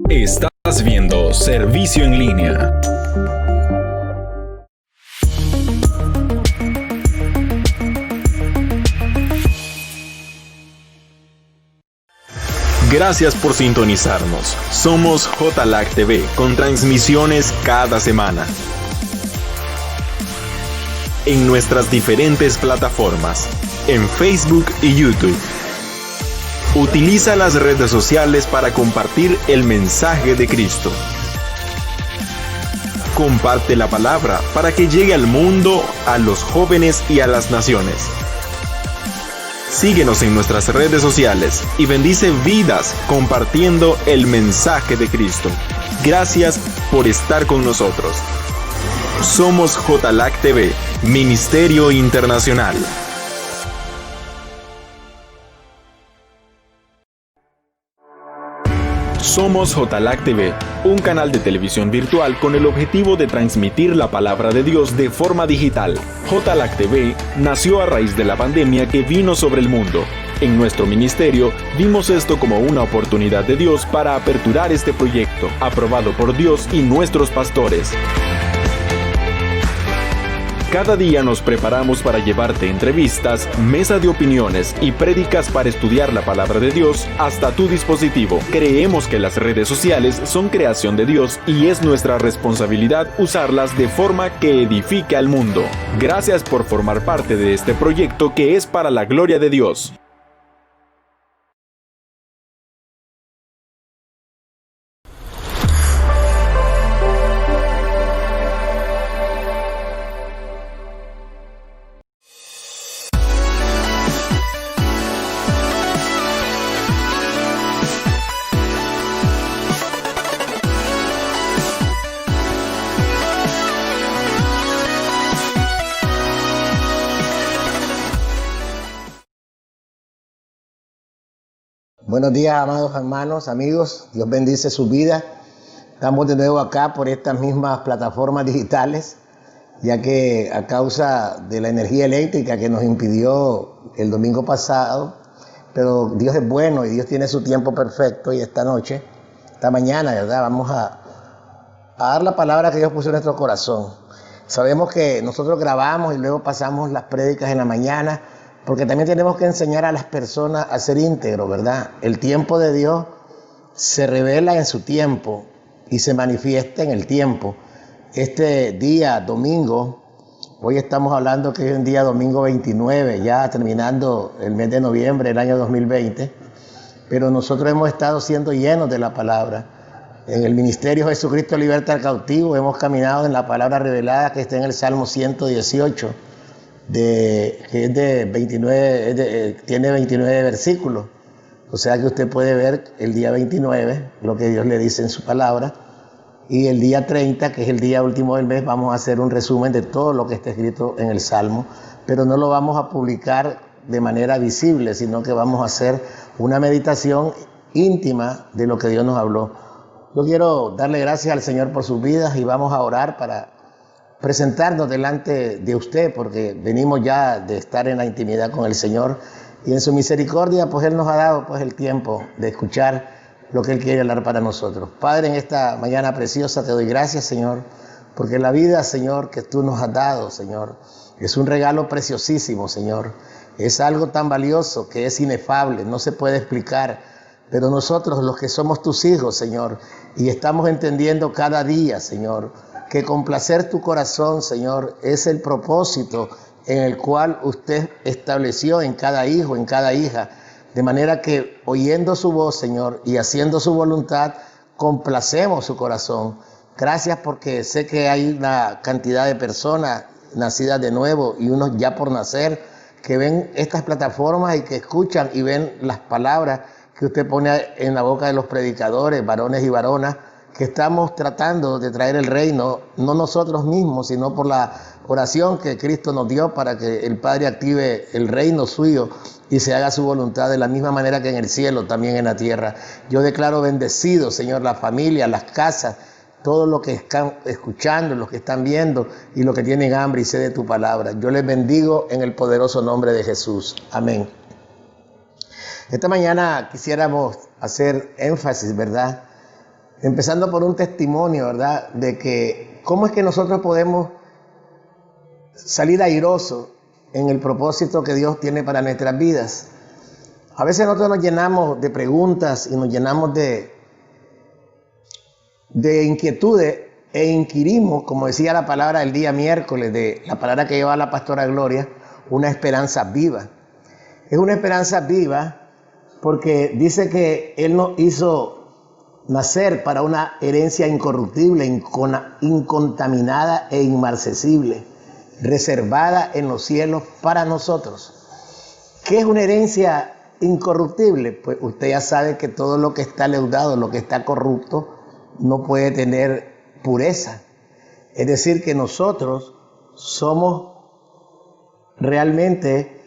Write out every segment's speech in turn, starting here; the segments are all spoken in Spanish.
Estás viendo Servicio en Línea. Gracias por sintonizarnos. Somos JLAC TV con transmisiones cada semana en nuestras diferentes plataformas, en Facebook y YouTube. Utiliza las redes sociales para compartir el mensaje de Cristo. Comparte la palabra para que llegue al mundo, a los jóvenes y a las naciones. Síguenos en nuestras redes sociales y bendice vidas compartiendo el mensaje de Cristo. Gracias por estar con nosotros. Somos JLAC TV, Ministerio Internacional. Somos JLAC TV, un canal de televisión virtual con el objetivo de transmitir la palabra de Dios de forma digital. JLAC TV nació a raíz de la pandemia que vino sobre el mundo. En nuestro ministerio vimos esto como una oportunidad de Dios para aperturar este proyecto, aprobado por Dios y nuestros pastores. Cada día nos preparamos para llevarte entrevistas, mesa de opiniones y prédicas para estudiar la palabra de Dios hasta tu dispositivo. Creemos que las redes sociales son creación de Dios y es nuestra responsabilidad usarlas de forma que edifique al mundo. Gracias por formar parte de este proyecto que es para la gloria de Dios. Buenos días, amados hermanos, amigos. Dios bendice sus vidas. Estamos de nuevo acá por estas mismas plataformas digitales, ya que a causa de la energía eléctrica que nos impidió el domingo pasado, pero Dios es bueno y Dios tiene su tiempo perfecto, y esta noche, esta mañana, ¿verdad? Vamos a dar la palabra que Dios puso en nuestro corazón. Sabemos que nosotros grabamos y luego pasamos las prédicas en la mañana, porque también tenemos que enseñar a las personas a ser íntegros, ¿verdad? El tiempo de Dios se revela en su tiempo y se manifiesta en el tiempo. Este día, domingo, hoy estamos hablando que es un día domingo 29, ya terminando el mes de noviembre del año 2020, pero nosotros hemos estado siendo llenos de la palabra. En el ministerio Jesucristo Liberta al Cautivo hemos caminado en la palabra revelada que está en el Salmo 118, que es de 29, tiene 29 versículos. O sea que usted puede ver el día 29, lo que Dios le dice en su palabra, y el día 30, que es el día último del mes, vamos a hacer un resumen de todo lo que está escrito en el Salmo, pero no lo vamos a publicar de manera visible, sino que vamos a hacer una meditación íntima de lo que Dios nos habló. Yo quiero darle gracias al Señor por sus vidas y vamos a orar para presentarnos delante de usted, porque venimos ya de estar en la intimidad con el Señor, y en su misericordia pues Él nos ha dado pues el tiempo de escuchar lo que Él quiere hablar para nosotros. Padre, en esta mañana preciosa te doy gracias, Señor, porque la vida, Señor, que tú nos has dado, Señor, es un regalo preciosísimo, Señor. Es algo tan valioso que es inefable, no se puede explicar, pero nosotros, los que somos tus hijos, Señor, y estamos entendiendo cada día, Señor, que complacer tu corazón, Señor, es el propósito en el cual usted estableció en cada hijo, en cada hija, de manera que oyendo su voz, Señor, y haciendo su voluntad, complacemos su corazón. Gracias, porque sé que hay una cantidad de personas nacidas de nuevo y unos ya por nacer que ven estas plataformas y que escuchan y ven las palabras que usted pone en la boca de los predicadores, varones y varonas, que estamos tratando de traer el reino, no nosotros mismos, sino por la oración que Cristo nos dio para que el Padre active el reino suyo y se haga su voluntad de la misma manera que en el cielo, también en la tierra. Yo declaro bendecido, Señor, la familia, las casas, todo lo que están escuchando, los que están viendo y los que tienen hambre y sed de tu palabra. Yo les bendigo en el poderoso nombre de Jesús. Amén. Esta mañana quisiéramos hacer énfasis, ¿verdad?, empezando por un testimonio, ¿verdad? De que cómo es que nosotros podemos salir airosos en el propósito que Dios tiene para nuestras vidas. A veces nosotros nos llenamos de preguntas y nos llenamos de inquietudes e inquirimos, como decía la palabra del día miércoles, de la palabra que lleva la pastora Gloria, una esperanza viva. Es una esperanza viva porque dice que Él nos hizo nacer para una herencia incorruptible, incontaminada e inmarcesible, reservada en los cielos para nosotros. ¿Qué es una herencia incorruptible? Pues usted ya sabe que todo lo que está leudado, lo que está corrupto, no puede tener pureza. Es decir, que nosotros somos realmente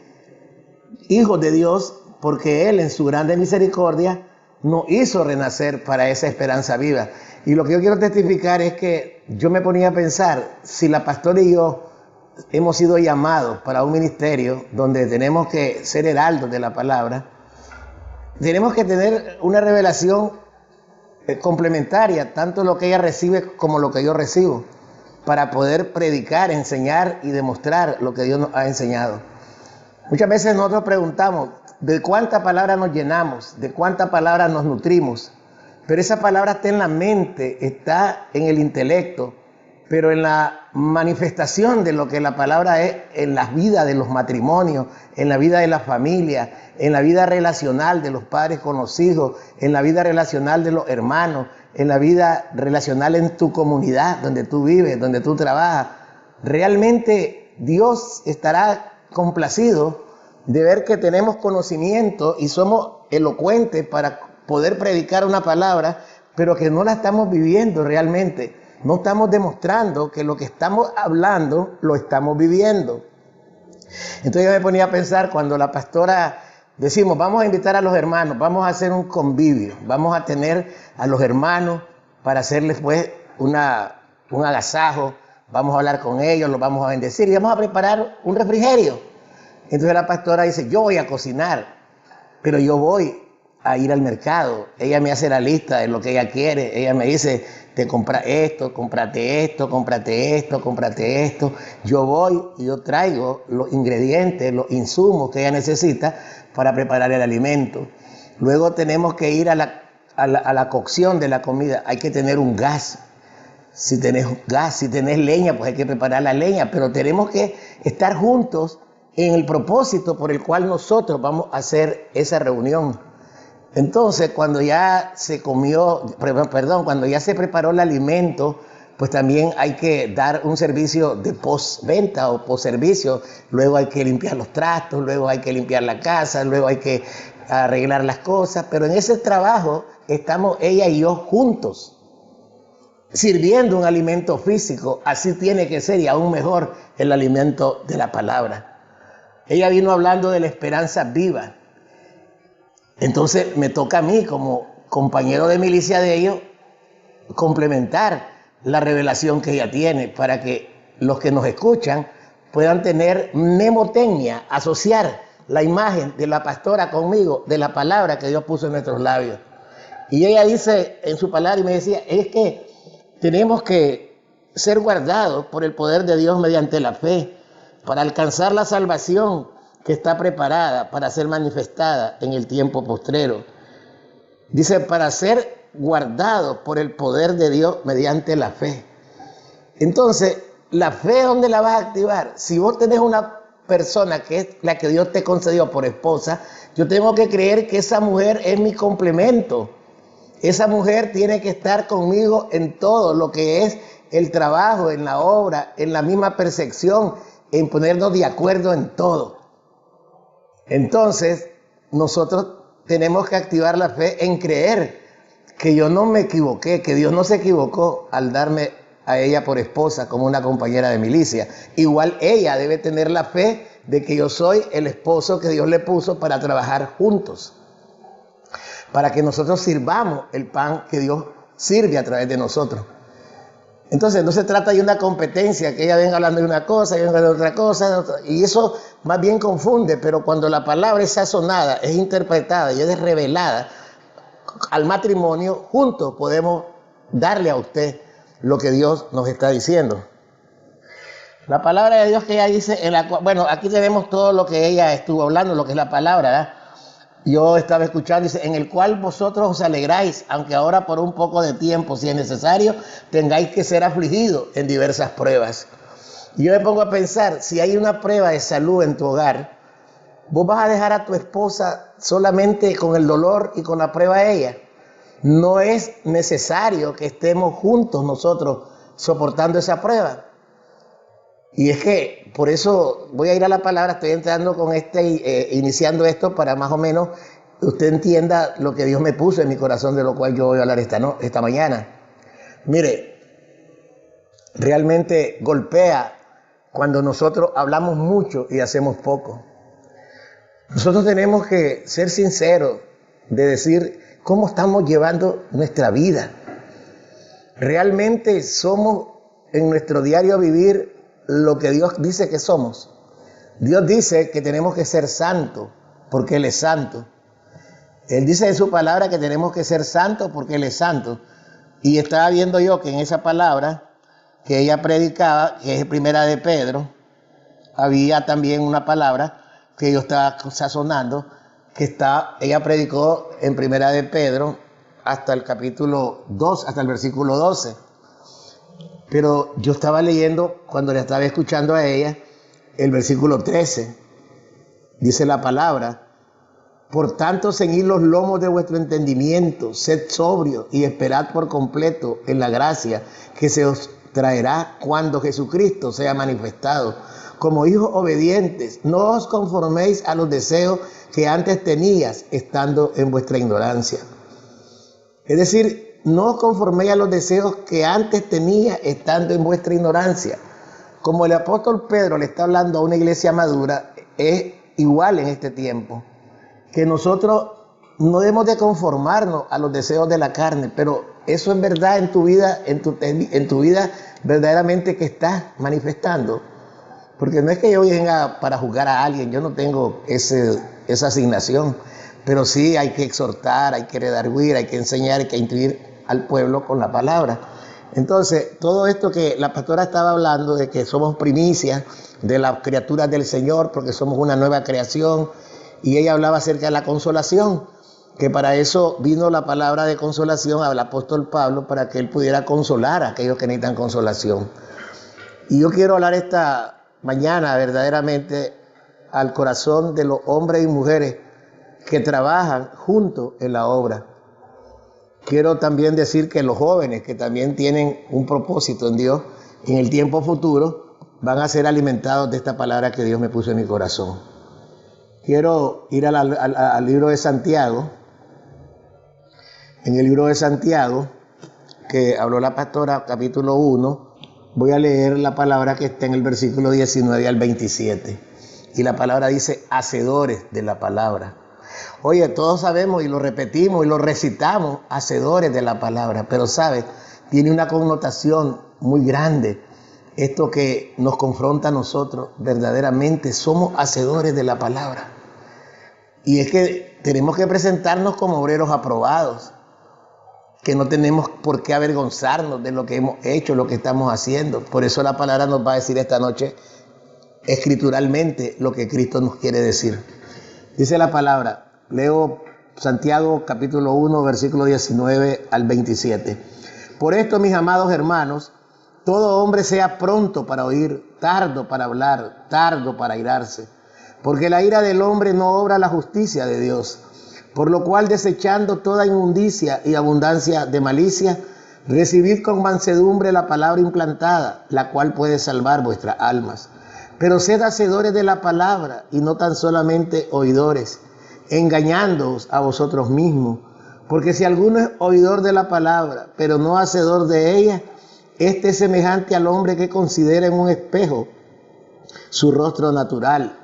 hijos de Dios porque Él en su grande misericordia nos hizo renacer para esa esperanza viva. Y lo que yo quiero testificar es que yo me ponía a pensar, si la pastora y yo hemos sido llamados para un ministerio donde tenemos que ser heraldos de la palabra, tenemos que tener una revelación complementaria, tanto lo que ella recibe como lo que yo recibo, para poder predicar, enseñar y demostrar lo que Dios nos ha enseñado. Muchas veces nosotros preguntamos, ¿de cuánta palabra nos llenamos? ¿De cuánta palabra nos nutrimos? Pero esa palabra está en la mente, está en el intelecto, pero en la manifestación de lo que la palabra es en la vida de los matrimonios, en la vida de la familia, en la vida relacional de los padres con los hijos, en la vida relacional de los hermanos, en la vida relacional en tu comunidad, donde tú vives, donde tú trabajas. Realmente Dios estará complacido de ver que tenemos conocimiento y somos elocuentes para poder predicar una palabra, pero que no la estamos viviendo realmente. No estamos demostrando que lo que estamos hablando lo estamos viviendo. Entonces yo me ponía a pensar cuando la pastora decimos, vamos a invitar a los hermanos, vamos a hacer un convivio, vamos a tener a los hermanos para hacerles pues un agasajo, vamos a hablar con ellos, los vamos a bendecir y vamos a preparar un refrigerio. Entonces la pastora dice, yo voy a cocinar, pero yo voy a ir al mercado. Ella me hace la lista de lo que ella quiere. Ella me dice, te compra esto, cómprate esto, cómprate esto, cómprate esto. Yo voy y yo traigo los ingredientes, los insumos que ella necesita para preparar el alimento. Luego tenemos que ir a la cocción de la comida. Hay que tener un gas. Si tenés gas, si tenés leña, pues hay que preparar la leña. Pero tenemos que estar juntos en el propósito por el cual nosotros vamos a hacer esa reunión. Entonces, cuando ya se cuando ya se preparó el alimento, pues también hay que dar un servicio de postventa o postservicio. Luego hay que limpiar los trastos, luego hay que limpiar la casa, luego hay que arreglar las cosas. Pero en ese trabajo estamos ella y yo juntos, sirviendo un alimento físico. Así tiene que ser y aún mejor el alimento de la palabra. Ella vino hablando de la esperanza viva. Entonces me toca a mí como compañero de milicia de ellos complementar la revelación que ella tiene para que los que nos escuchan puedan tener mnemotecnia, asociar la imagen de la pastora conmigo, de la palabra que Dios puso en nuestros labios. Y ella dice en su palabra y me decía, es que tenemos que ser guardados por el poder de Dios mediante la fe para alcanzar la salvación que está preparada para ser manifestada en el tiempo postrero. Dice, para ser guardados por el poder de Dios mediante la fe. Entonces, ¿la fe dónde la vas a activar? Si vos tenés una persona que es la que Dios te concedió por esposa, yo tengo que creer que esa mujer es mi complemento. Esa mujer tiene que estar conmigo en todo lo que es el trabajo, en la obra, en la misma percepción, en ponernos de acuerdo en todo. Entonces, nosotros tenemos que activar la fe en creer que yo no me equivoqué, que Dios no se equivocó al darme a ella por esposa como una compañera de milicia. Igual ella debe tener la fe de que yo soy el esposo que Dios le puso para trabajar juntos, para que nosotros sirvamos el pan que Dios sirve a través de nosotros. Entonces no se trata de una competencia, que ella venga hablando de una cosa y venga de otra cosa, y eso más bien confunde, pero cuando la palabra es sazonada, es interpretada y es revelada al matrimonio, juntos podemos darle a usted lo que Dios nos está diciendo. La palabra de Dios que ella dice, bueno, aquí tenemos todo lo que ella estuvo hablando, lo que es la palabra, ¿verdad? Yo estaba escuchando, dice, en el cual vosotros os alegráis, aunque ahora por un poco de tiempo, si es necesario, tengáis que ser afligidos en diversas pruebas. Y yo me pongo a pensar, si hay una prueba de salud en tu hogar, ¿vos vas a dejar a tu esposa solamente con el dolor y con la prueba de ella? No es necesario que estemos juntos nosotros soportando esa prueba. Y es que por eso voy a ir a la palabra, estoy entrando con iniciando esto para más o menos usted entienda lo que Dios me puso en mi corazón, de lo cual yo voy a hablar esta mañana. Mire, realmente golpea cuando nosotros hablamos mucho y hacemos poco. Nosotros tenemos que ser sinceros de decir cómo estamos llevando nuestra vida. Realmente somos en nuestro diario vivir lo que Dios dice que somos. Dios dice que tenemos que ser santos porque Él es santo. Él dice en su palabra que tenemos que ser santos porque Él es santo. Y estaba viendo yo que en esa palabra que ella predicaba, que es primera de Pedro, había también una palabra que yo estaba sazonando, ella predicó en primera de Pedro hasta el capítulo 2, hasta el versículo 12. Pero yo estaba leyendo, cuando le estaba escuchando a ella, el versículo 13. Dice la palabra: por tanto, ceñid los lomos de vuestro entendimiento, sed sobrios y esperad por completo en la gracia que se os traerá cuando Jesucristo sea manifestado. Como hijos obedientes, no os conforméis a los deseos que antes tenías estando en vuestra ignorancia. Es decir, no os conforméis a los deseos que antes tenía estando en vuestra ignorancia. Como el apóstol Pedro le está hablando a una iglesia madura, es igual en este tiempo, que nosotros no debemos de conformarnos a los deseos de la carne, pero eso es verdad en tu vida, en tu vida verdaderamente que estás manifestando. Porque no es que yo venga para juzgar a alguien, yo no tengo esa asignación, pero sí hay que exhortar, hay que redarguir, hay que enseñar, hay que instruir al pueblo con la palabra. Entonces, todo esto que la pastora estaba hablando, de que somos primicias de las criaturas del Señor, porque somos una nueva creación, y ella hablaba acerca de la consolación, que para eso vino la palabra de consolación al apóstol Pablo, para que él pudiera consolar a aquellos que necesitan consolación. Y yo quiero hablar esta mañana verdaderamente al corazón de los hombres y mujeres que trabajan juntos en la obra. Quiero también decir que los jóvenes que también tienen un propósito en Dios, en el tiempo futuro, van a ser alimentados de esta palabra que Dios me puso en mi corazón. Quiero ir al libro de Santiago. En el libro de Santiago, que habló la pastora, capítulo 1, voy a leer la palabra que está en el versículo 19 al 27. Y la palabra dice, hacedores de la palabra. Oye, todos sabemos y lo repetimos y lo recitamos, hacedores de la palabra, pero ¿sabes? Tiene una connotación muy grande. Esto que nos confronta a nosotros, verdaderamente somos hacedores de la palabra. Y es que tenemos que presentarnos como obreros aprobados, que no tenemos por qué avergonzarnos de lo que hemos hecho, lo que estamos haciendo. Por eso la palabra nos va a decir esta noche, escrituralmente, lo que Cristo nos quiere decir. Dice la palabra, leo Santiago capítulo 1, versículo 19 al 27. Por esto, mis amados hermanos, todo hombre sea pronto para oír, tardo para hablar, tardo para airarse, porque la ira del hombre no obra la justicia de Dios. Por lo cual, desechando toda inmundicia y abundancia de malicia, recibid con mansedumbre la palabra implantada, la cual puede salvar vuestras almas. Pero sed hacedores de la palabra y no tan solamente oidores, engañándoos a vosotros mismos. Porque si alguno es oidor de la palabra, pero no hacedor de ella, este es semejante al hombre que considera en un espejo su rostro natural.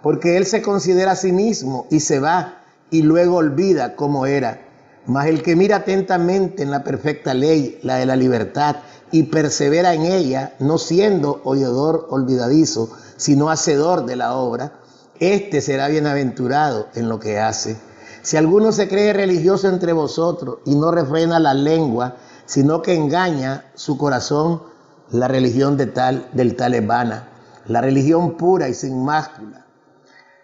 Porque él se considera a sí mismo y se va y luego olvida cómo era. Mas el que mira atentamente en la perfecta ley, la de la libertad, y persevera en ella, no siendo oidor olvidadizo, sino hacedor de la obra, este será bienaventurado en lo que hace. Si alguno se cree religioso entre vosotros y no refrena la lengua, sino que engaña su corazón. La religión del tal es vana. La religión pura y sin mácula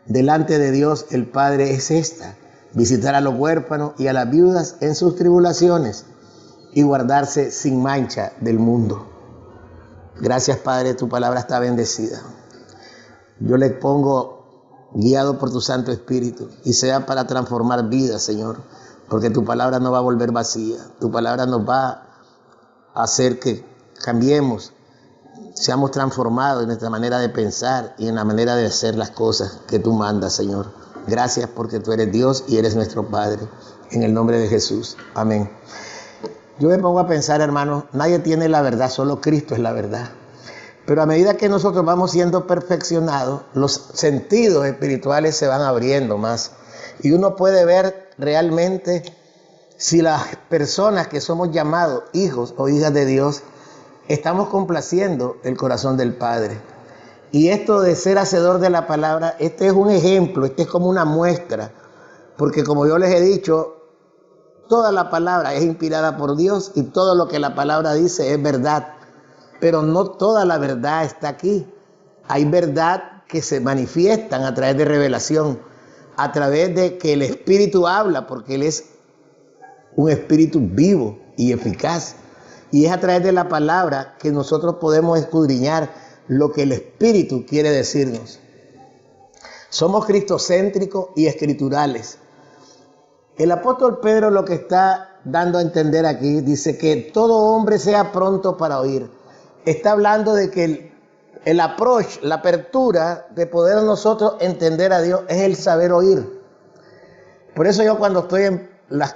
delante de Dios el Padre es esta: visitar a los huérfanos y a las viudas en sus tribulaciones y guardarse sin mancha del mundo. Gracias, Padre, tu palabra está bendecida. Yo le pongo guiado por tu Santo Espíritu y sea para transformar vidas, Señor, porque tu palabra no va a volver vacía. Tu palabra nos va a hacer que cambiemos, seamos transformados en nuestra manera de pensar y en la manera de hacer las cosas que tú mandas, Señor. Gracias porque tú eres Dios y eres nuestro Padre. En el nombre de Jesús. Amén. Yo me pongo a pensar, hermanos, nadie tiene la verdad, solo Cristo es la verdad. Pero a medida que nosotros vamos siendo perfeccionados, los sentidos espirituales se van abriendo más. Y uno puede ver realmente si las personas que somos llamados hijos o hijas de Dios estamos complaciendo el corazón del Padre. Y esto de ser hacedor de la palabra, este es un ejemplo, este es como una muestra. Porque como yo les he dicho, toda la palabra es inspirada por Dios y todo lo que la palabra dice es verdad. Pero no toda la verdad está aquí. Hay verdad que se manifiestan a través de revelación, a través de que el Espíritu habla, porque Él es un Espíritu vivo y eficaz. Y es a través de la palabra que nosotros podemos escudriñar lo que el Espíritu quiere decirnos. Somos cristocéntricos y escriturales. El apóstol Pedro lo que está dando a entender aquí, dice que todo hombre sea pronto para oír. Está hablando de que el approach, la apertura de poder nosotros entender a Dios es el saber oír. Por eso yo cuando estoy en las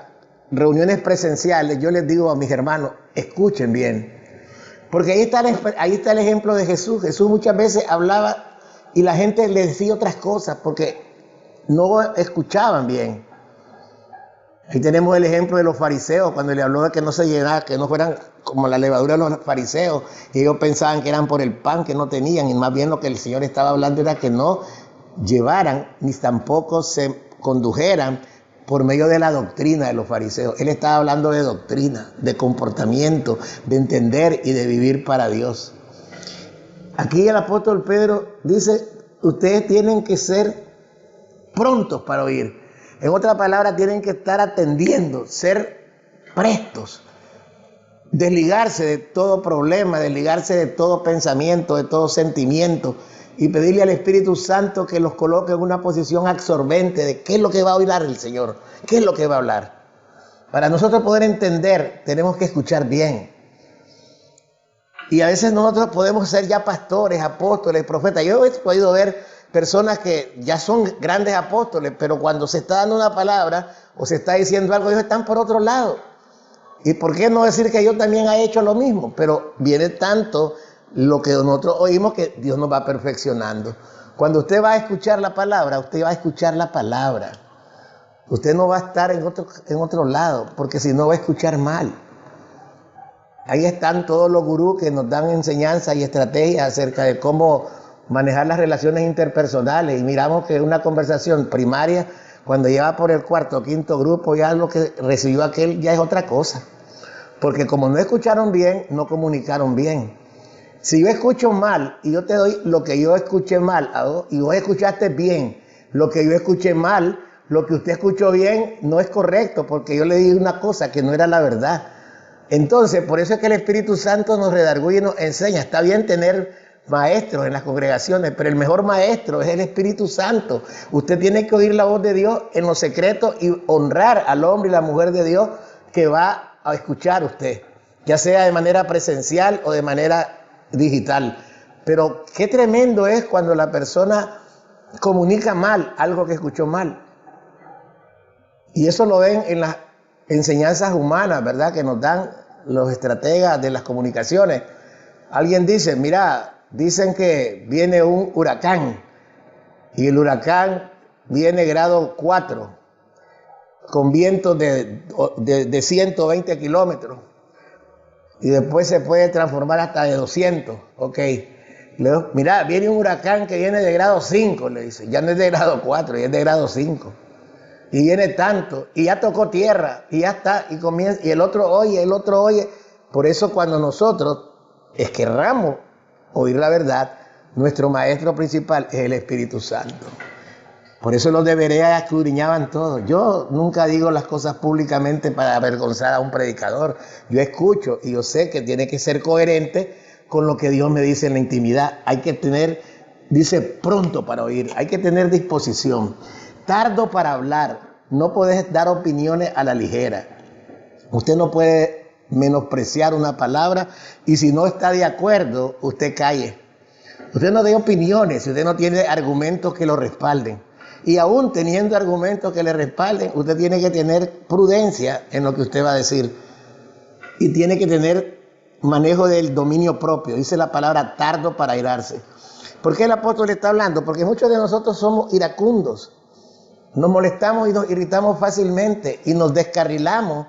reuniones presenciales, yo les digo a mis hermanos, escuchen bien. Porque ahí está el ejemplo de Jesús. Jesús muchas veces hablaba y la gente le decía otras cosas porque no escuchaban bien. Ahí tenemos el ejemplo de los fariseos, cuando le habló de que no se llenara, que no fueran como la levadura de los fariseos, y ellos pensaban que eran por el pan que no tenían, y más bien lo que el Señor estaba hablando era que no llevaran, ni tampoco se condujeran por medio de la doctrina de los fariseos. Él estaba hablando de doctrina, de comportamiento, de entender y de vivir para Dios. Aquí el apóstol Pedro dice, ustedes tienen que ser prontos para oír. En otras palabras, tienen que estar atendiendo, ser prestos, desligarse de todo problema, desligarse de todo pensamiento, de todo sentimiento y pedirle al Espíritu Santo que los coloque en una posición absorbente de qué es lo que va a hablar el Señor, qué es lo que va a hablar. Para nosotros poder entender, tenemos que escuchar bien. Y a veces nosotros podemos ser ya pastores, apóstoles, profetas. Yo he podido ver personas que ya son grandes apóstoles, pero cuando se está dando una palabra o se está diciendo algo, ellos están por otro lado. ¿Y por qué no decir que yo también he hecho lo mismo? Pero viene tanto lo que nosotros oímos que Dios nos va perfeccionando. Cuando usted va a escuchar la palabra, usted va a escuchar la palabra. Usted no va a estar en otro lado, porque si no va a escuchar mal. Ahí están todos los gurús que nos dan enseñanzas y estrategias acerca de cómo manejar las relaciones interpersonales, y miramos que una conversación primaria, cuando lleva por el cuarto o quinto grupo, ya lo que recibió aquel ya es otra cosa, porque como no escucharon bien, no comunicaron bien. Si yo escucho mal y yo te doy lo que yo escuché mal y vos escuchaste bien lo que yo escuché mal, lo que usted escuchó bien no es correcto, porque yo le di una cosa que no era la verdad. Entonces, por eso es que el Espíritu Santo nos redarguye y nos enseña. Está bien tener maestros en las congregaciones, pero el mejor maestro es el Espíritu Santo. Usted tiene que oír la voz de Dios en los secretos y honrar al hombre y la mujer de Dios que va a escuchar usted, ya sea de manera presencial o de manera digital. Pero qué tremendo es cuando la persona comunica mal algo que escuchó mal. Y eso lo ven en las enseñanzas humanas, ¿verdad?, que nos dan los estrategas de las comunicaciones. Alguien dice, mira, dicen que viene un huracán y el huracán viene grado 4 con vientos de 120 kilómetros y después se puede transformar hasta de 200. Ok, mira, viene un huracán que viene de grado 5, le dice, ya no es de grado 4, ya es de grado 5. y viene tanto, y ya tocó tierra, y ya está, y comienza, y el otro oye. Por eso cuando nosotros querramos oír la verdad, nuestro maestro principal es el Espíritu Santo. Por eso los de Berea escudriñaban todo. Yo nunca digo las cosas públicamente para avergonzar a un predicador. Yo escucho y yo sé que tiene que ser coherente con lo que Dios me dice en la intimidad. Hay que tener, dice, pronto para oír. Hay que tener disposición. Tardo para hablar. No puedes dar opiniones a la ligera. Usted no puede menospreciar una palabra y si no está de acuerdo, usted calle. Usted no dé opiniones si usted no tiene argumentos que lo respalden. Y aún teniendo argumentos que le respalden, usted tiene que tener prudencia en lo que usted va a decir. Y tiene que tener manejo del dominio propio. Dice la palabra tardo para airarse. ¿Por qué el apóstol está hablando? Porque muchos de nosotros somos iracundos. Nos molestamos y nos irritamos fácilmente y nos descarrilamos,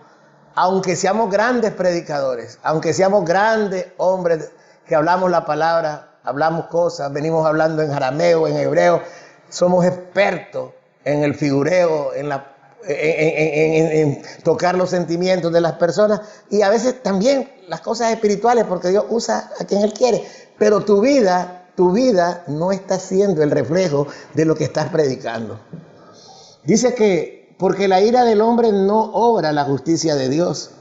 aunque seamos grandes predicadores, aunque seamos grandes hombres que hablamos la palabra, hablamos cosas, venimos hablando en arameo, en hebreo. Somos expertos en el figureo, en tocar los sentimientos de las personas y a veces también las cosas espirituales porque Dios usa a quien Él quiere. Pero tu vida no está siendo el reflejo de lo que estás predicando. Dice que porque la ira del hombre no obra la justicia de Dios.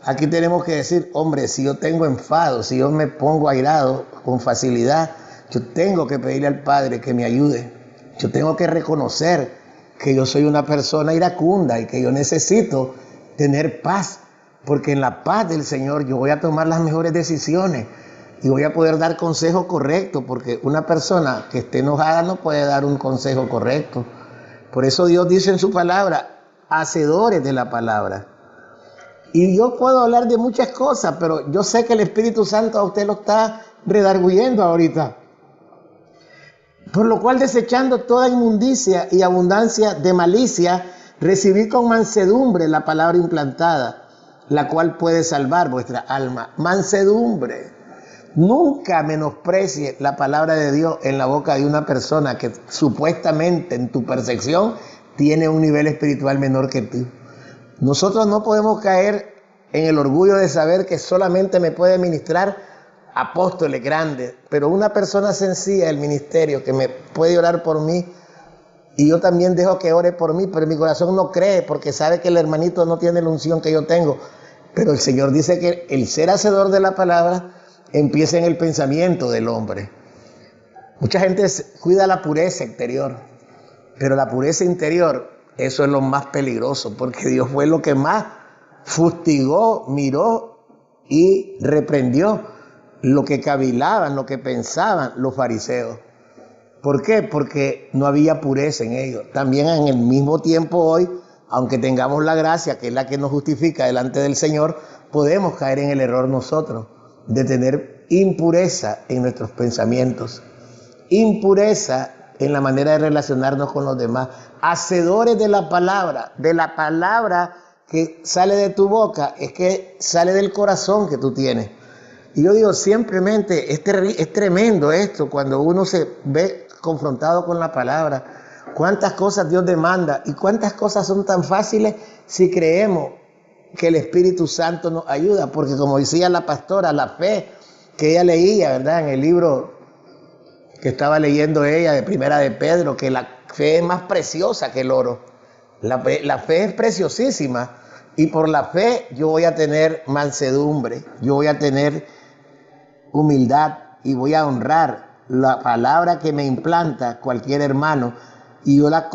Aquí tenemos que decir, hombre, si yo tengo enfado, si yo me pongo airado con facilidad, yo tengo que pedirle al Padre que me ayude. Yo tengo que reconocer que yo soy una persona iracunda y que yo necesito tener paz, porque en la paz del Señor yo voy a tomar las mejores decisiones y voy a poder dar consejo correcto, porque una persona que esté enojada no puede dar un consejo correcto. Por eso Dios dice en su palabra, hacedores de la palabra. Y yo puedo hablar de muchas cosas, pero yo sé que el Espíritu Santo a usted lo está redarguyendo ahorita. Por lo cual, desechando toda inmundicia y abundancia de malicia, recibid con mansedumbre la palabra implantada, la cual puede salvar vuestra alma. Mansedumbre. Nunca menosprecie la palabra de Dios en la boca de una persona que supuestamente en tu percepción tiene un nivel espiritual menor que tú. Nosotros no podemos caer en el orgullo de saber que solamente me puede ministrar apóstoles grandes, pero una persona sencilla del ministerio que me puede orar por mí y yo también dejo que ore por mí, pero mi corazón no cree porque sabe que el hermanito no tiene la unción que yo tengo. Pero el Señor dice que el ser hacedor de la palabra empieza en el pensamiento del hombre. Mucha gente cuida la pureza exterior, pero la pureza interior, eso es lo más peligroso, porque Dios fue lo que más fustigó, miró y reprendió lo que cavilaban, lo que pensaban los fariseos. ¿Por qué? Porque no había pureza en ellos. También en el mismo tiempo hoy, aunque tengamos la gracia, que es la que nos justifica delante del Señor, podemos caer en el error nosotros de tener impureza en nuestros pensamientos, impureza en la manera de relacionarnos con los demás, hacedores de la palabra que sale de tu boca, es que sale del corazón que tú tienes. Y yo digo, simplemente es tremendo esto cuando uno se ve confrontado con la palabra. Cuántas cosas Dios demanda y cuántas cosas son tan fáciles si creemos que el Espíritu Santo nos ayuda. Porque como decía la pastora, la fe que ella leía, ¿verdad? En el libro que estaba leyendo ella de Primera de Pedro, que la fe es más preciosa que el oro. La fe es preciosísima y por la fe yo voy a tener mansedumbre, yo voy a tener humildad y voy a honrar la palabra que me implanta cualquier hermano y yo la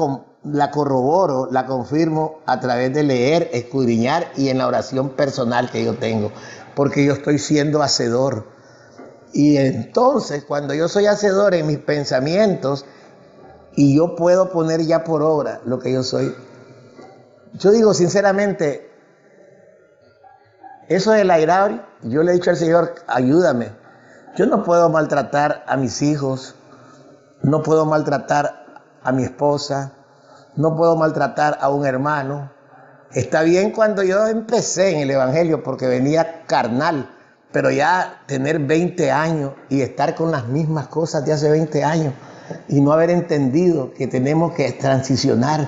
corroboro, la confirmo a través de leer, escudriñar y en la oración personal que yo tengo, porque yo estoy siendo hacedor. Y entonces cuando yo soy hacedor en mis pensamientos y yo puedo poner ya por obra lo que yo soy, yo digo sinceramente, eso del airado, yo le he dicho al Señor, ayúdame. Yo no puedo maltratar a mis hijos, no puedo maltratar a mi esposa, no puedo maltratar a un hermano. Está bien cuando yo empecé en el Evangelio porque venía carnal, pero ya tener 20 años y estar con las mismas cosas de hace 20 años y no haber entendido que tenemos que transicionar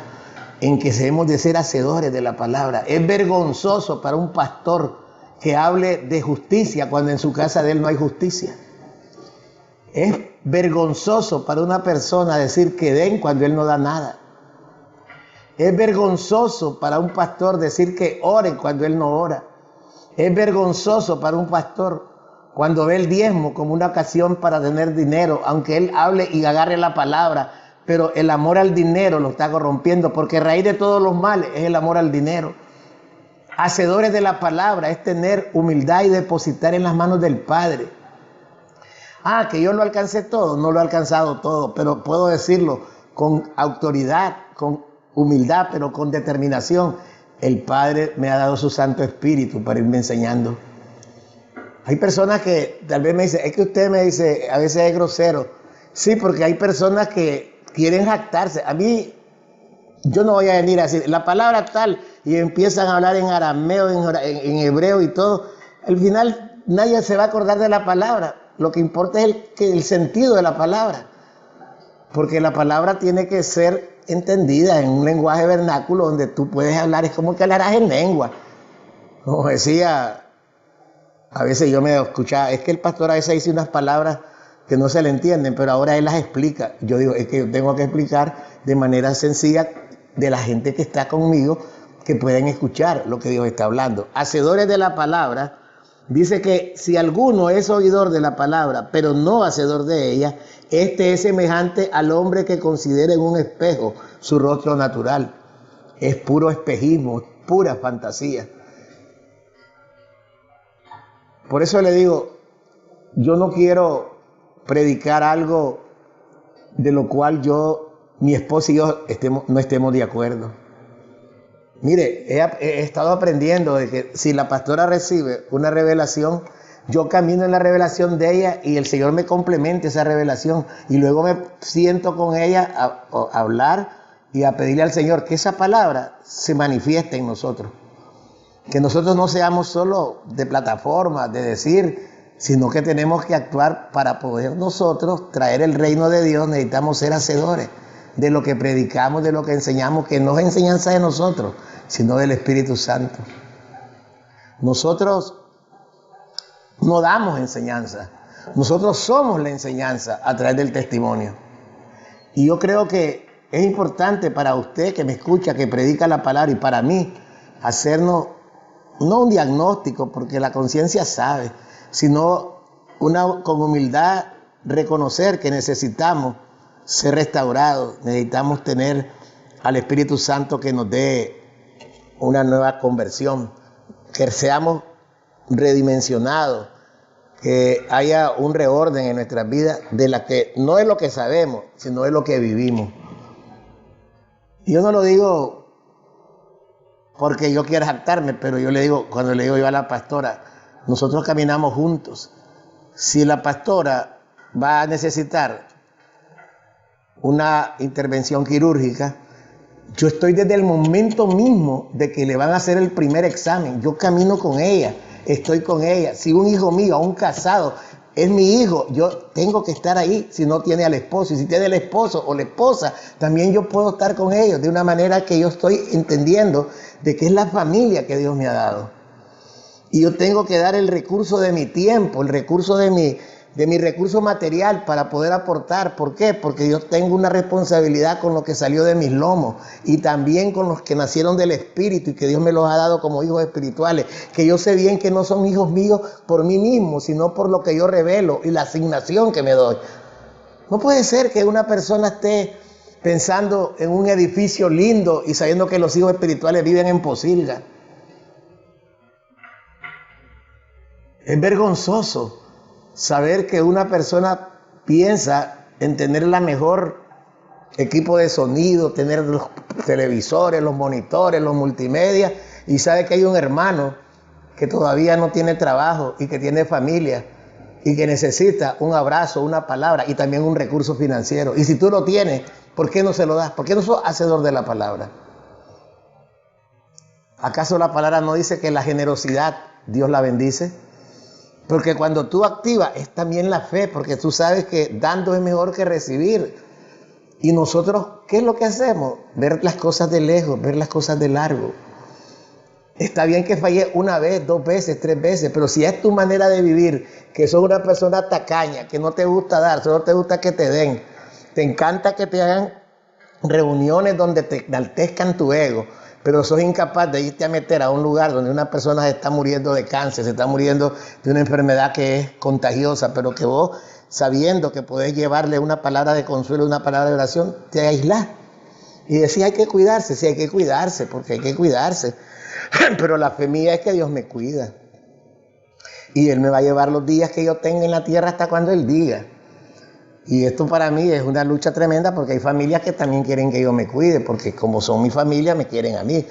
en que debemos de ser hacedores de la palabra. Es vergonzoso para un pastor que hable de justicia cuando en su casa de él no hay justicia. Es vergonzoso para una persona decir que den cuando él no da nada. Es vergonzoso para un pastor decir que oren cuando él no ora. Es vergonzoso para un pastor cuando ve el diezmo como una ocasión para tener dinero, aunque él hable y agarre la palabra, pero el amor al dinero lo está corrompiendo, porque raíz de todos los males es el amor al dinero. Hacedores de la palabra es tener humildad y depositar en las manos del Padre. Que yo lo alcancé todo, no lo he alcanzado todo, pero puedo decirlo con autoridad, con humildad, pero con determinación. El Padre me ha dado su Santo Espíritu para irme enseñando. Hay personas que tal vez me dicen, es que usted me dice, a veces es grosero. Sí, porque hay personas que quieren jactarse. A mí, yo no voy a venir a decir la palabra tal y empiezan a hablar en arameo, en hebreo y todo. Al final nadie se va a acordar de la palabra. Lo que importa es el sentido de la palabra. Porque la palabra tiene que ser entendida en un lenguaje vernáculo donde tú puedes hablar. Es como que hablarás en lengua. Como decía, a veces yo me escuchaba, es que el pastor a veces dice unas palabras que no se le entienden, pero ahora él las explica. Yo digo, es que yo tengo que explicar de manera sencilla de la gente que está conmigo, que pueden escuchar lo que Dios está hablando. Hacedores de la palabra, dice que si alguno es oidor de la palabra, pero no hacedor de ella, este es semejante al hombre que considera en un espejo su rostro natural. Es puro espejismo, pura fantasía. Por eso le digo, yo no quiero predicar algo de lo cual mi esposa y yo no estemos de acuerdo. Mire, he estado aprendiendo de que si la pastora recibe una revelación, yo camino en la revelación de ella y el Señor me complementa esa revelación. Y luego me siento con ella a hablar y a pedirle al Señor que esa palabra se manifieste en nosotros. Que nosotros no seamos solo de plataforma, de decir, sino que tenemos que actuar para poder nosotros traer el reino de Dios. Necesitamos ser hacedores de lo que predicamos, de lo que enseñamos, que no es enseñanza de nosotros, sino del Espíritu Santo. Nosotros no damos enseñanza, nosotros somos la enseñanza a través del testimonio. Y yo creo que es importante para usted que me escucha, que predica la palabra, y para mí, hacernos no un diagnóstico, porque la conciencia sabe, sino con humildad reconocer que necesitamos ser restaurados, necesitamos tener al Espíritu Santo que nos dé una nueva conversión, que seamos redimensionados, que haya un reorden en nuestras vidas de la que no es lo que sabemos, sino es lo que vivimos. Y yo no lo digo porque yo quiera jactarme, pero yo le digo, cuando le digo yo a la pastora, nosotros caminamos juntos. Si la pastora va a necesitar una intervención quirúrgica, yo estoy desde el momento mismo de que le van a hacer el primer examen. Yo camino con ella, estoy con ella. Si un hijo mío, a un casado, es mi hijo, yo tengo que estar ahí si no tiene al esposo. Y si tiene el esposo o la esposa, también yo puedo estar con ellos de una manera que yo estoy entendiendo de que es la familia que Dios me ha dado. Y yo tengo que dar el recurso de mi tiempo, el recurso de mi recurso material para poder aportar. ¿Por qué? Porque yo tengo una responsabilidad con lo que salió de mis lomos y también con los que nacieron del Espíritu y que Dios me los ha dado como hijos espirituales, que yo sé bien que no son hijos míos por mí mismo, sino por lo que yo revelo y la asignación que me doy. No puede ser que una persona esté pensando en un edificio lindo y sabiendo que los hijos espirituales viven en posilga. Es vergonzoso saber que una persona piensa en tener la mejor equipo de sonido, tener los televisores, los monitores, los multimedia, y sabe que hay un hermano que todavía no tiene trabajo y que tiene familia y que necesita un abrazo, una palabra y también un recurso financiero. Y si tú lo tienes, ¿por qué no se lo das? ¿Por qué no sos hacedor de la palabra? ¿Acaso la palabra no dice que la generosidad Dios la bendice? Porque cuando tú activas es también la fe, porque tú sabes que dando es mejor que recibir. Y nosotros, ¿qué es lo que hacemos? Ver las cosas de lejos, ver las cosas de largo. Está bien que falle una vez, 2 veces, 3 veces, pero si es tu manera de vivir, que sos una persona tacaña, que no te gusta dar, solo te gusta que te den, te encanta que te hagan reuniones donde te enaltezcan tu ego, pero sos incapaz de irte a meter a un lugar donde una persona se está muriendo de cáncer, se está muriendo de una enfermedad que es contagiosa, pero que vos, sabiendo que podés llevarle una palabra de consuelo, una palabra de oración, te aislás. Y decís, hay que cuidarse, sí hay que cuidarse, porque hay que cuidarse. Pero la fe mía es que Dios me cuida. Y Él me va a llevar los días que yo tenga en la tierra hasta cuando Él diga. Y esto para mí es una lucha tremenda porque hay familias que también quieren que yo me cuide, porque como son mi familia me quieren a mí.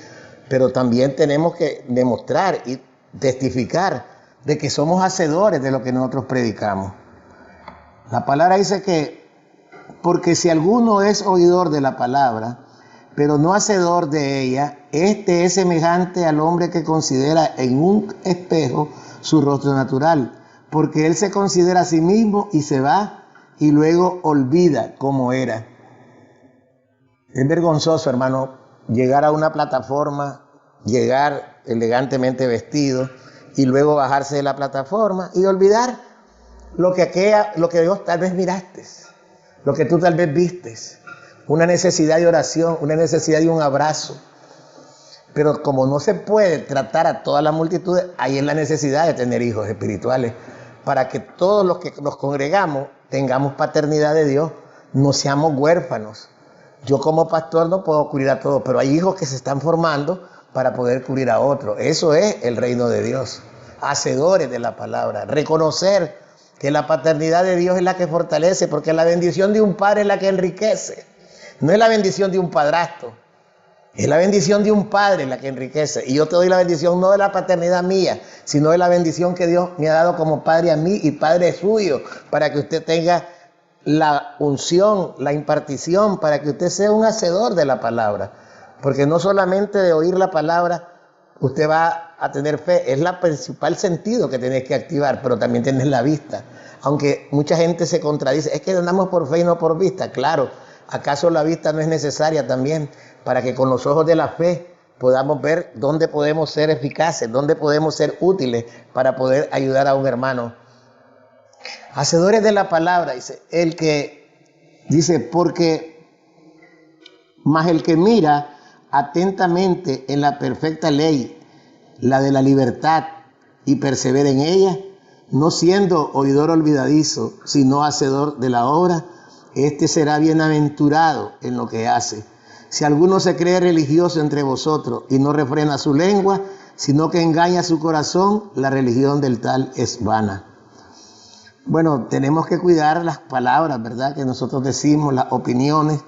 Pero también tenemos que demostrar y testificar de que somos hacedores de lo que nosotros predicamos. La palabra dice que, porque si alguno es oidor de la palabra, pero no hacedor de ella, este es semejante al hombre que considera en un espejo su rostro natural, porque él se considera a sí mismo y se va y luego olvida cómo era. Es vergonzoso, hermano, llegar a una plataforma, llegar elegantemente vestido y luego bajarse de la plataforma y olvidar lo que Dios tal vez miraste, lo que tú tal vez vistes. Una necesidad de oración, una necesidad de un abrazo. Pero como no se puede tratar a toda la multitud, ahí es la necesidad de tener hijos espirituales, para que todos los que nos congregamos tengamos paternidad de Dios, no seamos huérfanos. Yo como pastor no puedo cubrir a todos, pero hay hijos que se están formando para poder cubrir a otros. Eso es el reino de Dios. Hacedores de la palabra, reconocer que la paternidad de Dios es la que fortalece, porque la bendición de un padre es la que enriquece. No es la bendición de un padrastro, es la bendición de un padre la que enriquece. Y yo te doy la bendición no de la paternidad mía, sino de la bendición que Dios me ha dado como padre a mí y padre suyo, para que usted tenga la unción, la impartición, para que usted sea un hacedor de la palabra. Porque no solamente de oír la palabra usted va a tener fe, es la principal sentido que tenés que activar, pero también tenés la vista. Aunque mucha gente se contradice, es que andamos por fe y no por vista, claro. ¿Acaso la vista no es necesaria también para que con los ojos de la fe podamos ver dónde podemos ser eficaces, dónde podemos ser útiles para poder ayudar a un hermano? Hacedores de la palabra, porque más el que mira atentamente en la perfecta ley, la de la libertad, y persevera en ella, no siendo oidor olvidadizo, sino hacedor de la obra, este será bienaventurado en lo que hace. Si alguno se cree religioso entre vosotros y no refrena su lengua, sino que engaña su corazón, la religión del tal es vana. Bueno, tenemos que cuidar las palabras, ¿verdad?, que nosotros decimos, las opiniones.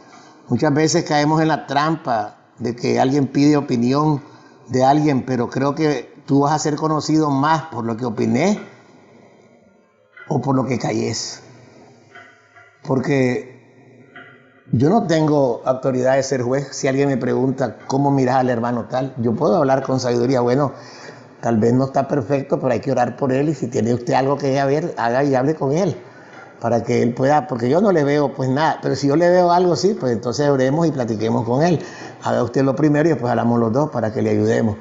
Muchas veces caemos en la trampa de que alguien pide opinión de alguien, pero creo que tú vas a ser conocido más por lo que opiné o por lo que calles. Porque yo no tengo autoridad de ser juez. Si alguien me pregunta cómo miras al hermano tal, yo puedo hablar con sabiduría. Bueno, tal vez no está perfecto, pero hay que orar por él, y si tiene usted algo que ver, haga y hable con él, para que él pueda, porque yo no le veo pues nada, pero si yo le veo algo, sí, pues entonces oremos y platiquemos con él. Haga usted lo primero y después hablamos los dos para que le ayudemos,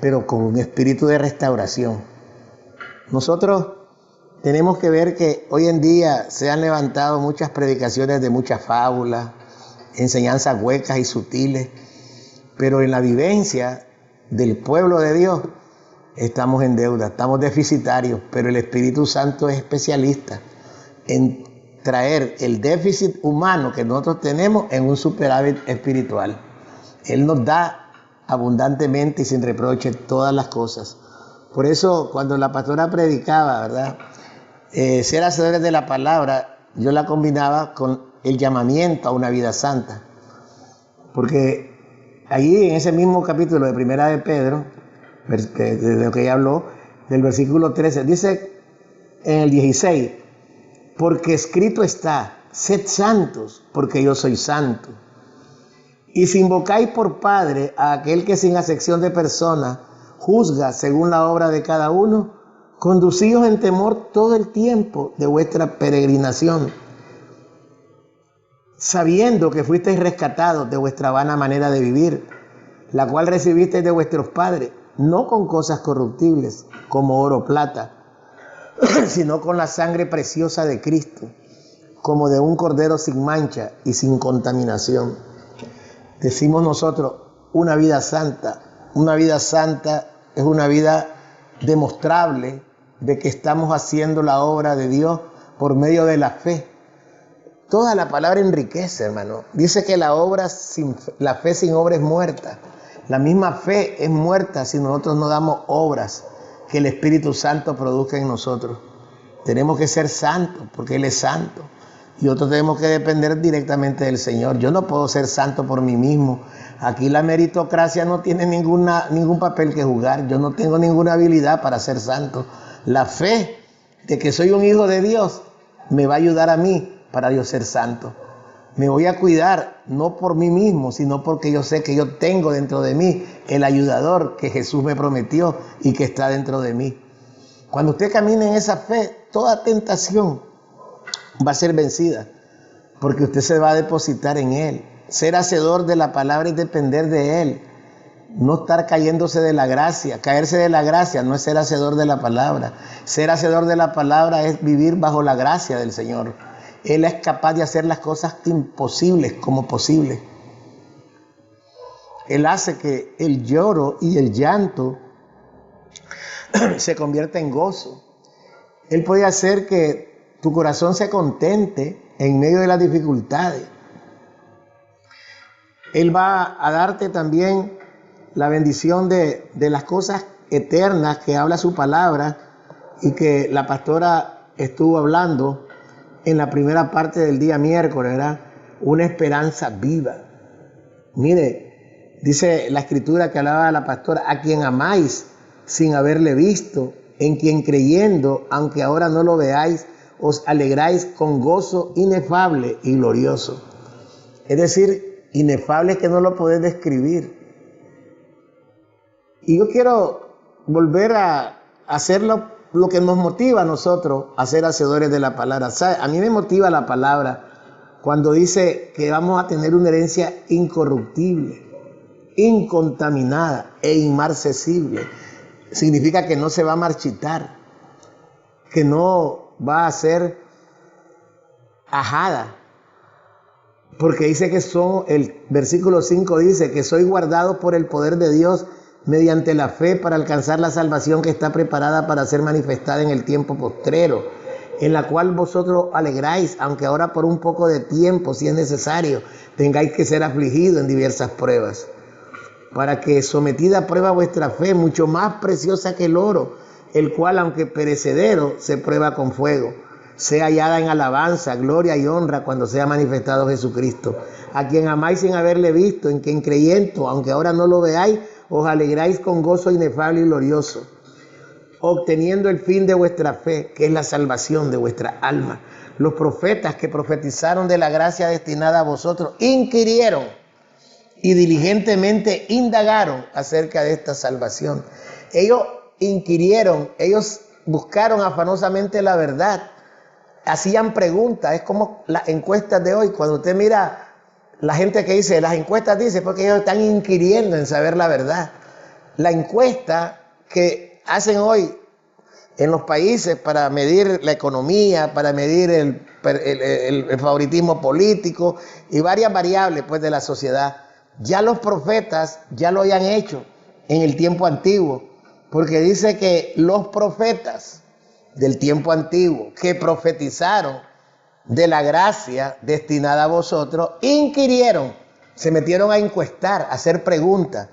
pero con un espíritu de restauración. Nosotros tenemos que ver que hoy en día se han levantado muchas predicaciones de muchas fábulas, enseñanzas huecas y sutiles, pero en la vivencia del pueblo de Dios estamos en deuda, estamos deficitarios, pero el Espíritu Santo es especialista en traer el déficit humano que nosotros tenemos en un superávit espiritual. Él nos da abundantemente y sin reproche todas las cosas. Por eso cuando la pastora predicaba, ¿verdad?, ser hacedores de la palabra, yo la combinaba con el llamamiento a una vida santa. Porque ahí en ese mismo capítulo de Primera de Pedro, de lo que ella habló, del versículo 13, dice en el 16, porque escrito está, sed santos, porque yo soy santo. Y si invocáis por Padre a aquel que sin acepción de persona juzga según la obra de cada uno, conducíos en temor todo el tiempo de vuestra peregrinación. sabiendo que fuisteis rescatados de vuestra vana manera de vivir, la cual recibisteis de vuestros padres, no con cosas corruptibles, como oro o plata, sino con la sangre preciosa de Cristo, como de un cordero sin mancha y sin contaminación. Decimos nosotros, una vida santa. Una vida santa es una vida demostrable de que estamos haciendo la obra de Dios por medio de la fe. Toda la palabra enriquece, hermano. Dice que la fe sin obra es muerta. La misma fe es muerta si nosotros no damos obras que el Espíritu Santo produzca en nosotros. Tenemos que ser santos porque Él es santo. Y nosotros tenemos que depender directamente del Señor. Yo no puedo ser santo por mí mismo. Aquí la meritocracia no tiene ningún papel que jugar. Yo no tengo ninguna habilidad para ser santo. La fe de que soy un hijo de Dios me va a ayudar a mí para yo ser santo. Me voy a cuidar, no por mí mismo, sino porque yo sé que yo tengo dentro de mí el ayudador que Jesús me prometió y que está dentro de mí. Cuando usted camina en esa fe, toda tentación va a ser vencida, porque usted se va a depositar en Él. Ser hacedor de la palabra y depender de Él. No estar cayéndose de la gracia. Caerse de la gracia no es ser hacedor de la palabra. Ser hacedor de la palabra es vivir bajo la gracia del Señor. Él es capaz de hacer las cosas imposibles como posibles. Él hace que el lloro y el llanto se convierta en gozo. Él puede hacer que tu corazón se contente en medio de las dificultades. Él va a darte también la bendición de las cosas eternas que habla su palabra y que la pastora estuvo hablando en la primera parte del día miércoles, ¿verdad? Una esperanza viva. Mire, dice la escritura que hablaba la pastora, a quien amáis sin haberle visto, en quien creyendo, aunque ahora no lo veáis, os alegráis con gozo inefable y glorioso. Es decir, inefable es que no lo podés describir. Y yo quiero volver a hacerlo lo que nos motiva a nosotros a ser hacedores de la palabra. ¿Sabe? A mí me motiva la palabra cuando dice que vamos a tener una herencia incorruptible, incontaminada e inmarcesible. Significa que no se va a marchitar, que no va a ser ajada. Porque dice que el versículo 5 dice que soy guardado por el poder de Dios mediante la fe para alcanzar la salvación que está preparada para ser manifestada en el tiempo postrero, en la cual vosotros alegráis, aunque ahora por un poco de tiempo, si es necesario, tengáis que ser afligidos en diversas pruebas, para que sometida a prueba vuestra fe, mucho más preciosa que el oro, el cual, aunque perecedero, se prueba con fuego, sea hallada en alabanza, gloria y honra cuando sea manifestado Jesucristo, a quien amáis sin haberle visto, en quien creyendo, aunque ahora no lo veáis, os alegráis con gozo inefable y glorioso, obteniendo el fin de vuestra fe, que es la salvación de vuestra alma. Los profetas que profetizaron de la gracia destinada a vosotros inquirieron y diligentemente indagaron acerca de esta salvación. Ellos inquirieron, ellos buscaron afanosamente la verdad, hacían preguntas. Es como las encuestas de hoy. Cuando usted mira la gente que dice, las encuestas dicen, porque ellos están inquiriendo en saber la verdad. La encuesta que hacen hoy en los países para medir la economía, para medir el favoritismo político y varias variables pues, de la sociedad, ya los profetas ya lo habían hecho en el tiempo antiguo, porque dice que los profetas del tiempo antiguo que profetizaron de la gracia destinada a vosotros, inquirieron, se metieron a encuestar, a hacer preguntas,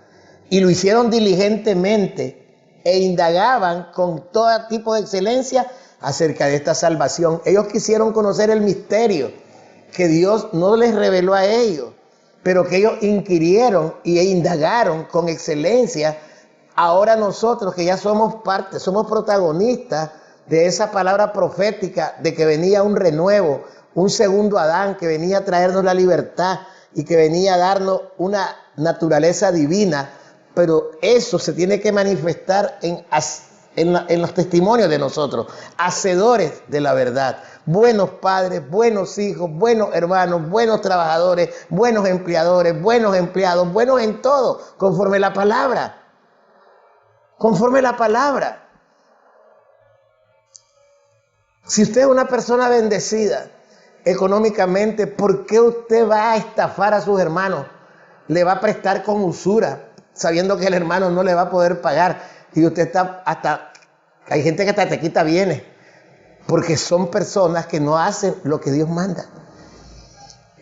y lo hicieron diligentemente e indagaban con todo tipo de excelencia acerca de esta salvación. Ellos quisieron conocer el misterio que Dios no les reveló a ellos, pero que ellos inquirieron e indagaron con excelencia. Ahora nosotros que ya somos parte, somos protagonistas de esa palabra profética de que venía un renuevo, un segundo Adán que venía a traernos la libertad y que venía a darnos una naturaleza divina, pero eso se tiene que manifestar en los testimonios de nosotros, hacedores de la verdad, buenos padres, buenos hijos, buenos hermanos, buenos trabajadores, buenos empleadores, buenos empleados, buenos en todo, conforme la palabra. Conforme la palabra. Si usted es una persona bendecida económicamente, ¿por qué usted va a estafar a sus hermanos? Le va a prestar con usura, sabiendo que el hermano no le va a poder pagar. Y usted está hasta, hay gente que hasta te quita bienes, porque son personas que no hacen lo que Dios manda.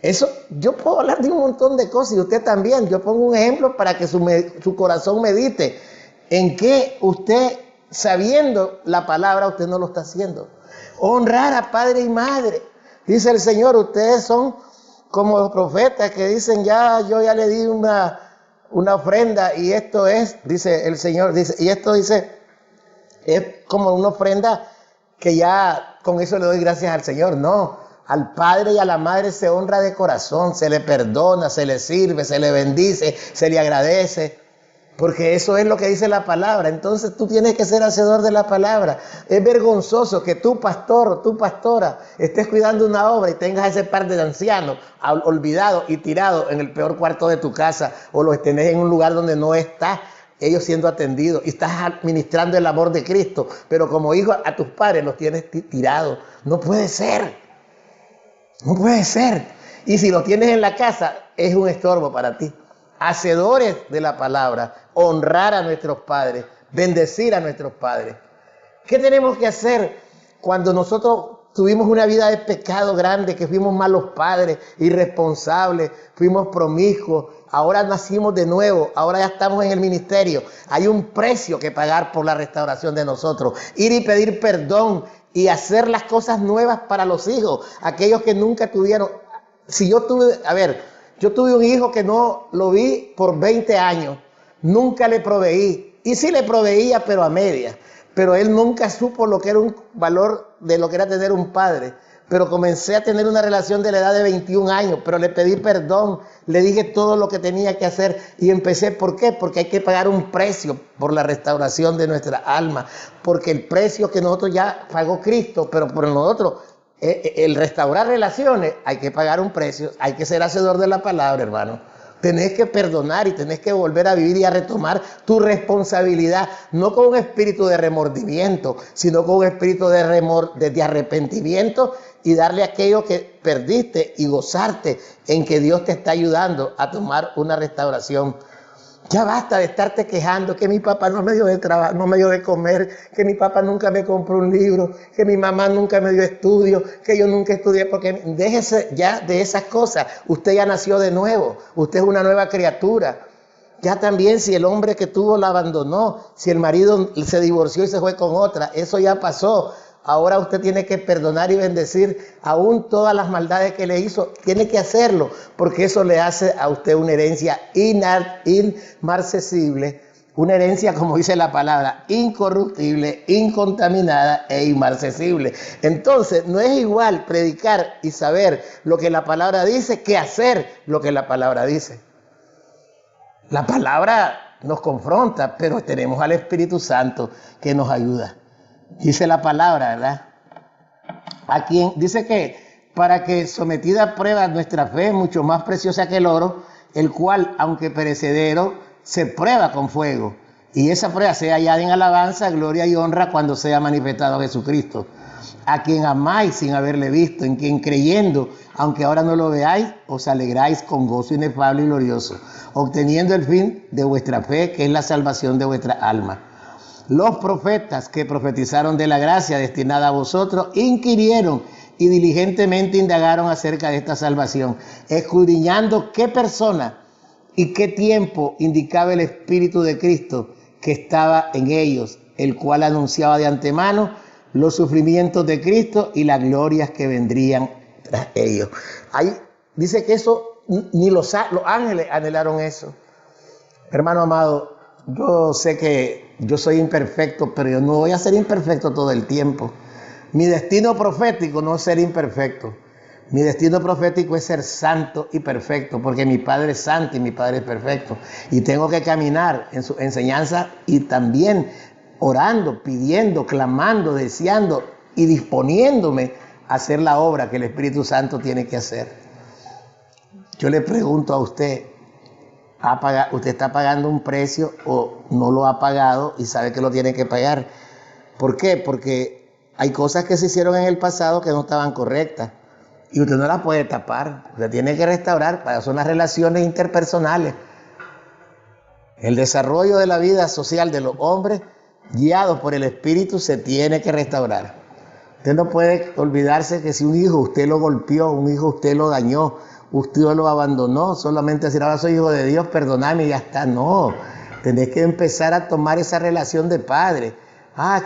Eso, yo puedo hablar de un montón de cosas y usted también. Yo pongo un ejemplo para que su corazón medite en que usted, sabiendo la palabra, usted no lo está haciendo. Honrar a padre y madre. Dice el Señor, ustedes son como los profetas que dicen, yo ya le di una ofrenda y esto es, dice el Señor, dice, y esto dice, es como una ofrenda que ya con eso le doy gracias al Señor. No, al padre y a la madre se honra de corazón, se le perdona, se le sirve, se le bendice, se le agradece. Porque eso es lo que dice la palabra. Entonces tú tienes que ser hacedor de la palabra. Es vergonzoso que tu pastor o tu pastora estés cuidando una obra y tengas ese par de ancianos olvidados y tirados en el peor cuarto de tu casa, o los tenés en un lugar donde no está ellos siendo atendidos y estás administrando el amor de Cristo, pero como hijo a tus padres los tienes tirados. No puede ser. No puede ser. Y si los tienes en la casa, es un estorbo para ti. Hacedores de la palabra, honrar a nuestros padres, bendecir a nuestros padres. ¿Qué tenemos que hacer cuando nosotros tuvimos una vida de pecado grande, que fuimos malos padres, irresponsables, fuimos promiscuos, ahora nacimos de nuevo, ahora ya estamos en el ministerio? Hay un precio que pagar por la restauración de nosotros. Ir y pedir perdón y hacer las cosas nuevas para los hijos, aquellos que nunca tuvieron. Si yo tuve, yo tuve un hijo que no lo vi por 20 años, nunca le proveí, y sí le proveía, pero a medias, pero él nunca supo lo que era un valor de lo que era tener un padre. Pero comencé a tener una relación de la edad de 21 años, pero le pedí perdón, le dije todo lo que tenía que hacer y empecé. ¿Por qué? Porque hay que pagar un precio por la restauración de nuestra alma, porque el precio que nosotros ya pagó Cristo, pero por nosotros, el restaurar relaciones, hay que pagar un precio, hay que ser hacedor de la palabra, hermano. Tenés que perdonar y tenés que volver a vivir y a retomar tu responsabilidad, no con un espíritu de remordimiento, sino con un espíritu de arrepentimiento y darle aquello que perdiste y gozarte en que Dios te está ayudando a tomar una restauración. Ya basta de estarte quejando que mi papá no me dio de trabajo, no me dio de comer, que mi papá nunca me compró un libro, que mi mamá nunca me dio estudio, que yo nunca estudié. Porque déjese ya de esas cosas. Usted ya nació de nuevo, usted es una nueva criatura. Ya también, si el hombre que tuvo la abandonó, si el marido se divorció y se fue con otra, eso ya pasó. Ahora usted tiene que perdonar y bendecir aún todas las maldades que le hizo. Tiene que hacerlo, porque eso le hace a usted una herencia inmarcesible, una herencia, como dice la palabra, incorruptible, incontaminada e inmarcesible. Entonces, no es igual predicar y saber lo que la palabra dice que hacer lo que la palabra dice. La palabra nos confronta, pero tenemos al Espíritu Santo que nos ayuda. Dice la palabra, ¿verdad? A quien dice que para que sometida a prueba nuestra fe, mucho más preciosa que el oro, el cual, aunque perecedero, se prueba con fuego. Y esa prueba sea hallada en alabanza, gloria y honra cuando sea manifestado Jesucristo. A quien amáis sin haberle visto, en quien creyendo, aunque ahora no lo veáis, os alegráis con gozo inefable y glorioso, obteniendo el fin de vuestra fe, que es la salvación de vuestra alma. Los profetas que profetizaron de la gracia destinada a vosotros inquirieron y diligentemente indagaron acerca de esta salvación, escudriñando qué persona y qué tiempo indicaba el Espíritu de Cristo que estaba en ellos, el cual anunciaba de antemano los sufrimientos de Cristo y las glorias que vendrían tras ellos. Ahí dice que eso, ni los ángeles anhelaron eso. Hermano amado, yo sé que yo soy imperfecto, pero yo no voy a ser imperfecto todo el tiempo. Mi destino profético no es ser imperfecto. Mi destino profético es ser santo y perfecto, porque mi Padre es santo y mi Padre es perfecto. Y tengo que caminar en su enseñanza y también orando, pidiendo, clamando, deseando y disponiéndome hacer la obra que el Espíritu Santo tiene que hacer. Yo le pregunto a usted, ¿usted está pagando un precio o no lo ha pagado y sabe que lo tiene que pagar? ¿Por qué? Porque hay cosas que se hicieron en el pasado que no estaban correctas y usted no las puede tapar. Usted tiene que restaurar. Para eso son las relaciones interpersonales. El desarrollo de la vida social de los hombres, guiados por el Espíritu, se tiene que restaurar. Usted no puede olvidarse que si un hijo usted lo golpeó, un hijo usted lo dañó, usted lo abandonó, solamente decir, ahora soy hijo de Dios, perdóname y ya está. No, tenés que empezar a tomar esa relación de padre.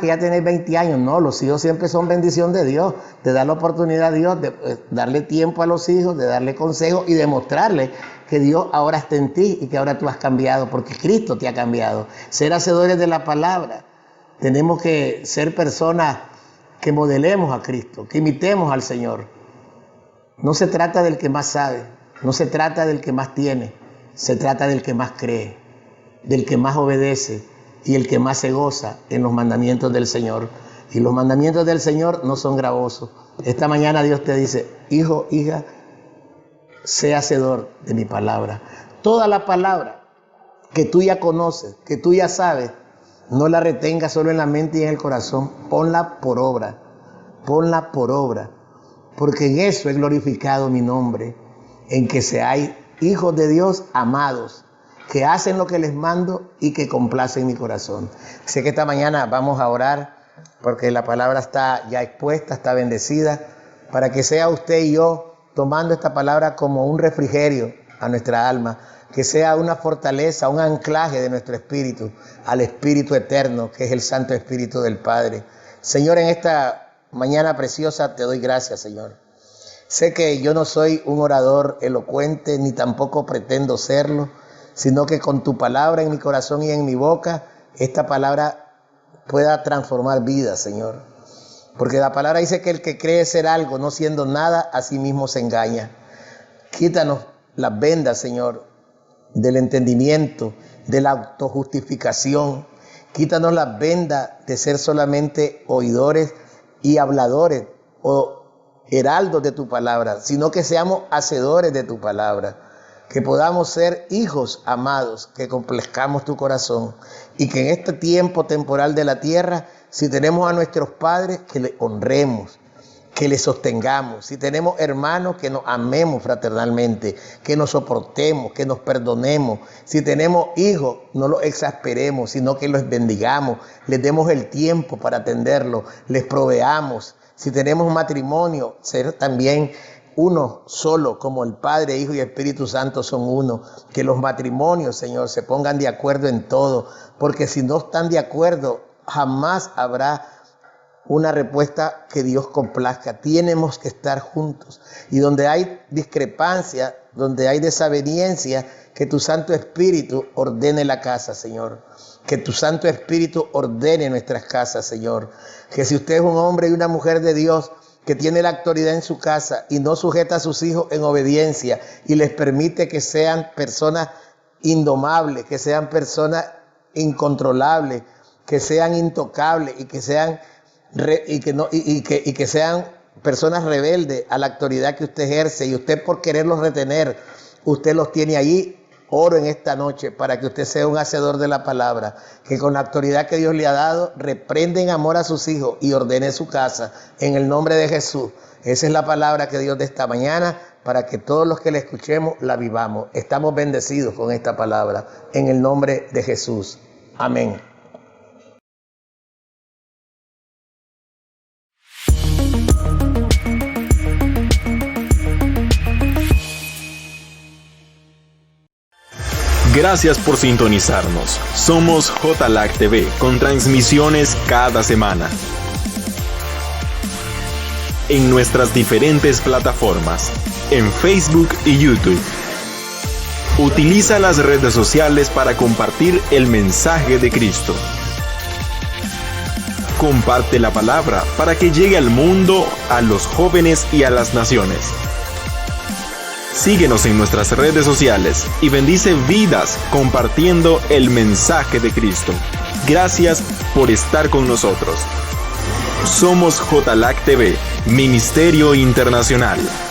Que ya tenés 20 años. No, los hijos siempre son bendición de Dios, de dar la oportunidad a Dios, de darle tiempo a los hijos, de darle consejos y demostrarle que Dios ahora está en ti y que ahora tú has cambiado, porque Cristo te ha cambiado. Ser hacedores de la palabra. Tenemos que ser personas que modelemos a Cristo, que imitemos al Señor. No se trata del que más sabe, no se trata del que más tiene, se trata del que más cree, del que más obedece y el que más se goza en los mandamientos del Señor. Y los mandamientos del Señor no son gravosos. Esta mañana Dios te dice, hijo, hija, sé hacedor de mi palabra. Toda la palabra que tú ya conoces, que tú ya sabes, no la retengas solo en la mente y en el corazón. Ponla por obra. Ponla por obra. Porque en eso he glorificado mi nombre. En que seáis hijos de Dios amados, que hacen lo que les mando y que complacen mi corazón. Sé que esta mañana vamos a orar porque la palabra está ya expuesta, está bendecida, para que sea usted y yo tomando esta palabra como un refrigerio a nuestra alma, que sea una fortaleza, un anclaje de nuestro espíritu al Espíritu eterno, que es el Santo Espíritu del Padre. Señor, en esta mañana preciosa te doy gracias, Señor. Sé que yo no soy un orador elocuente, ni tampoco pretendo serlo, sino que con tu palabra en mi corazón y en mi boca, esta palabra pueda transformar vidas, Señor. Porque la palabra dice que el que cree ser algo, no siendo nada, a sí mismo se engaña. Quítanos las vendas, Señor, del entendimiento, de la autojustificación. Quítanos las vendas de ser solamente oidores y habladores o heraldos de tu palabra, sino que seamos hacedores de tu palabra. Que podamos ser hijos amados, que complazcamos tu corazón y que en este tiempo temporal de la tierra, si tenemos a nuestros padres, que les honremos, que les sostengamos. Si tenemos hermanos, que nos amemos fraternalmente, que nos soportemos, que nos perdonemos. Si tenemos hijos, no los exasperemos, sino que los bendigamos, les demos el tiempo para atenderlos, les proveamos. Si tenemos matrimonio, ser también uno solo, como el Padre, Hijo y Espíritu Santo son uno. Que los matrimonios, Señor, se pongan de acuerdo en todo, porque si no están de acuerdo, jamás habrá una respuesta que Dios complazca. Tenemos que estar juntos. Y donde hay discrepancia, donde hay desaveniencia, que tu Santo Espíritu ordene la casa, Señor. Que tu Santo Espíritu ordene nuestras casas, Señor. Que si usted es un hombre y una mujer de Dios, que tiene la autoridad en su casa y no sujeta a sus hijos en obediencia y les permite que sean personas indomables, que sean personas incontrolables, que sean intocables y que sean que sean personas rebeldes a la autoridad que usted ejerce, y usted, por quererlos retener, usted los tiene allí. Oro en esta noche para que usted sea un hacedor de la palabra, que con la autoridad que Dios le ha dado, reprenda en amor a sus hijos y ordene su casa en el nombre de Jesús. Esa es la palabra que Dios de esta mañana, para que todos los que la escuchemos la vivamos. Estamos bendecidos con esta palabra en el nombre de Jesús. Amén. Gracias por sintonizarnos. Somos JLAC TV, con transmisiones cada semana en nuestras diferentes plataformas, en Facebook y YouTube. Utiliza las redes sociales para compartir el mensaje de Cristo. Comparte la palabra para que llegue al mundo, a los jóvenes y a las naciones. Síguenos en nuestras redes sociales y bendice vidas compartiendo el mensaje de Cristo. Gracias por estar con nosotros. Somos JLAC TV. Ministerio Internacional.